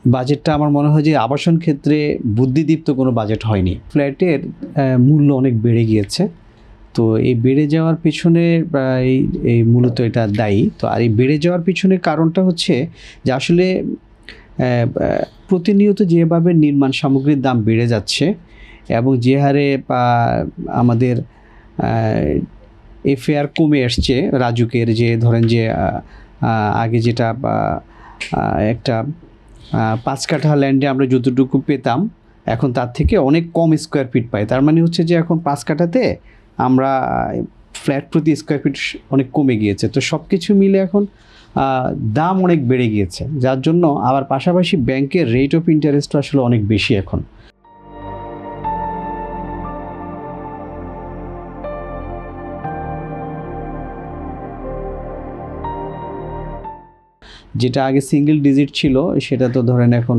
বাজেটটা আমার মনে হয় যে আবাসন ক্ষেত্রে বুদ্ধিদীপ্ত কোনো বাজেট হয়নি। ফ্ল্যাটের মূল্য অনেক বেড়ে গিয়েছে। তো এই বেড়ে যাওয়ার পিছনে এই এই মূলত এটা দায়ী। তো আর এই বেড়ে যাওয়ার পিছনে কারণটা হচ্ছে যে আসলে প্রতিনিয়ত যেভাবে নির্মাণ সামগ্রীর দাম বেড়ে যাচ্ছে এবং যে হারে আমাদের এফএআর কমে আসছে রাজুকের, যে ধরেন যে আগে যেটা একটা 5 কাঠা ল্যান্ডে আমরা যতটুকু পেতাম এখন তার থেকে অনেক কম স্কোয়ার ফিট পাই। তার মানে হচ্ছে যে এখন 5 কাঠাতে আমরা ফ্ল্যাট প্রতি স্কোয়ার ফিট অনেক কমে গিয়েছে। তো সব কিছু মিলে এখন দাম অনেক বেড়ে গিয়েছে, যার জন্য আবার পাশাপাশি ব্যাংকের রেট অফ ইন্টারেস্টও আসলে অনেক বেশি এখন। যেটা আগে সিঙ্গেল ডিজিট ছিল সেটা তো ধরেন এখন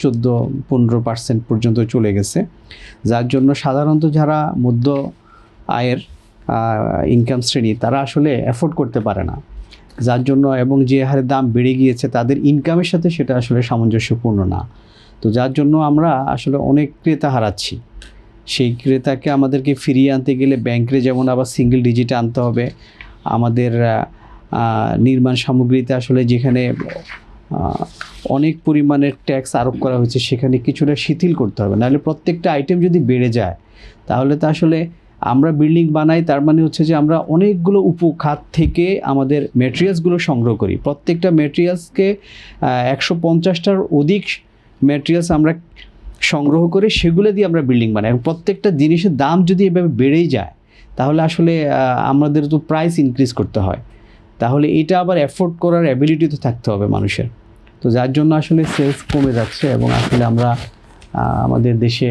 14-15% পর্যন্ত চলে গেছে, যার জন্য সাধারণত যারা মধ্য আয়ের ইনকাম শ্রেণী তারা আসলে অ্যাফোর্ড করতে পারে না, যার জন্য এবং যে হারে দাম বেড়ে গিয়েছে তাদের ইনকামের সাথে সেটা আসলে সামঞ্জস্যপূর্ণ না। তো যার জন্য আমরা আসলে অনেক ক্রেতা হারাচ্ছি। সেই ক্রেতাকে আমাদেরকে ফিরিয়ে আনতে গেলে ব্যাংকে যেমন আবার সিঙ্গেল ডিজিটে আনতে হবে, আমাদের নির্মাণ সামগ্রীতে আসলে যেখানে অনেক পরিমাণের ট্যাক্স আরোপ করা হয়েছে সেখানে কিছুটা শিথিল করতে হবে, নাহলে প্রত্যেকটা আইটেম যদি বেড়ে যায় তাহলে তো আসলে আমরা বিল্ডিং বানাই তার মানে হচ্ছে যে আমরা অনেকগুলো উপখাত থেকে আমাদের ম্যাটেরিয়ালসগুলো সংগ্রহ করি। প্রত্যেকটা ম্যাটেরিয়ালসকে 150টার অধিক ম্যাটেরিয়ালস আমরা সংগ্রহ করে সেগুলো দিয়ে আমরা বিল্ডিং বানাই, এবং প্রত্যেকটা জিনিসের দাম যদি এভাবে বেড়েই যায় তাহলে আসলে আমাদের তো প্রাইস ইনক্রিজ করতে হয়, তাহলে এটা আবার অ্যাফোর্ড করার অ্যাবিলিটি তো থাকতে হবে মানুষের। তো যার জন্য আসলে সেলস কমে যাচ্ছে এবং আসলে আমরা আমাদের দেশে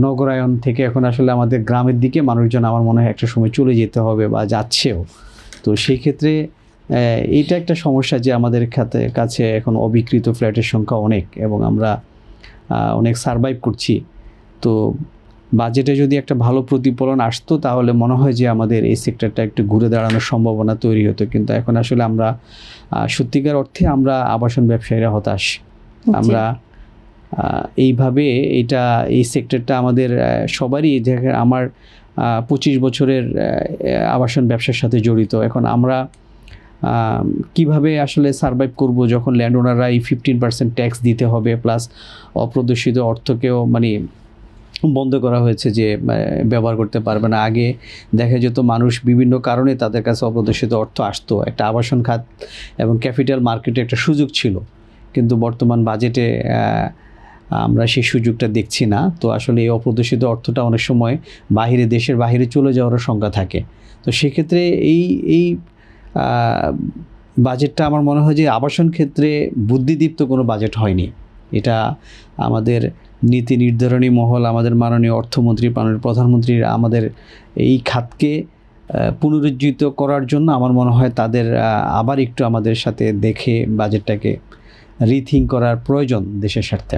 নগরায়ন থেকে এখন আসলে আমাদের গ্রামের দিকে মানুষজন আমার মনে হয় একটা সময় চলে যেতে হবে বা যাচ্ছেও। তো সেই ক্ষেত্রে এইটা একটা সমস্যা যে আমাদের কাছে এখন অবিকৃত ফ্ল্যাটের সংখ্যা অনেক এবং আমরা অনেক সারভাইভ করছি। তো বাজেটে যদি একটা ভালো প্রতিফলন আসতো তাহলে মনে হয় যে আমাদের এই সেক্টরটা একটু ঘুরে দাঁড়ানোর সম্ভাবনা তৈরি হতো, কিন্তু এখন আসলে আমরা সত্যিকার অর্থে আমরা আবাসন ব্যবসায়ীরা হতাশ। আমরা এইভাবে এই সেক্টরটা আমাদের সবারই, আমার 25 বছরের আবাসন ব্যবসার সাথে জড়িত। এখন আমরা কিভাবে আসলে সারভাইভ করব যখন ল্যান্ড ওনাররা এই 15% ট্যাক্স দিতে হবে, প্লাস অপ্রদর্শিত অর্থকেও মানে বন্ধ করা হয়েছে যে ব্যবহার করতে পারবে না। আগে দেখা যেত মানুষ বিভিন্ন কারণে তাদের কাছে অপ্রদর্শিত অর্থ আসতো, একটা আবাসন খাত এবং ক্যাপিটাল মার্কেটে একটা সুযোগ ছিল, কিন্তু বর্তমান বাজেটে আমরা সেই সুযোগটা দেখছি না। তো আসলে এই অপ্রদর্শিত অর্থটা অনেক সময় দেশের বাহিরে চলে যাওয়ারও সংখ্যা থাকে। তো সেক্ষেত্রে এই বাজেটটা আমার মনে হয় যে আবাসন ক্ষেত্রে বুদ্ধিদীপ্ত কোনো বাজেট হয়নি। এটা আমাদের নীতি নির্ধারণী মহল, আমাদের মাননীয় অর্থমন্ত্রী, মাননীয় প্রধানমন্ত্রীর আমাদের এই খাতকে পুনরুজ্জীবিত করার জন্য আমার মনে হয় তাদের আবার একটু আমাদের সাথে দেখে বাজেটটাকে রিথিঙ্ক করার প্রয়োজন দেশের স্বার্থে।